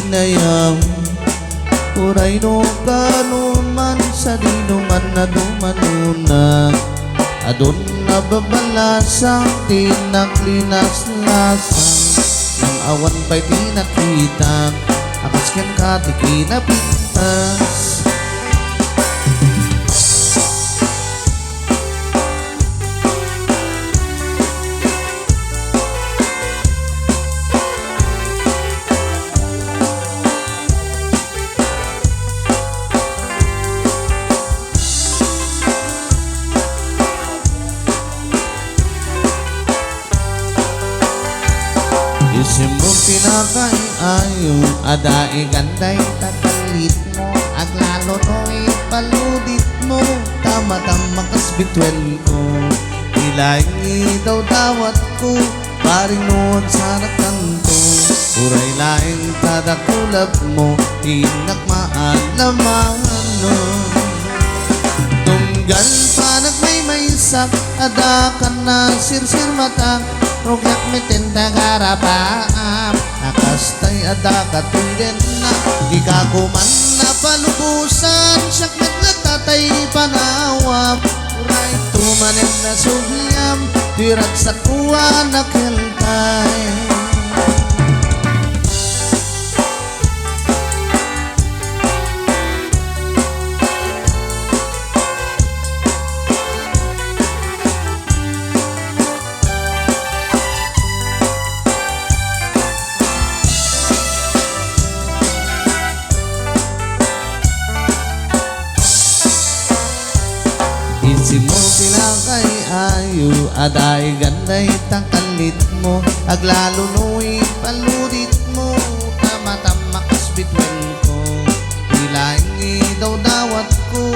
inayang uray no kanuman sa dinuman na dumanuna adon na babalasang tinaklinas-lasang ng awan pa'y di nakita akas ken ka ti kinapintas. Isim mo pinakaiayo adai ganday tatalit mo aglalo no'y paludit mo tama-tama kas bitwel ko ilaing daw dawat ko paring noon sa nakanto uray laing tadakulab mo inak maalaman no tunggal pa nagmaymaysak ada ka na sirsir matang rogyak mitenda karapaam nakastay ada katunggen na di ka kuman na palubusan siyak naglatatay panawam uray tumanin na sugyam dirat sa kuwa nakiltay. Isim mo pinakay ayo aday ganday takalit mo aglalo no'y paludit mo tama-tama kas bitwen ko ilaing daw dawat ko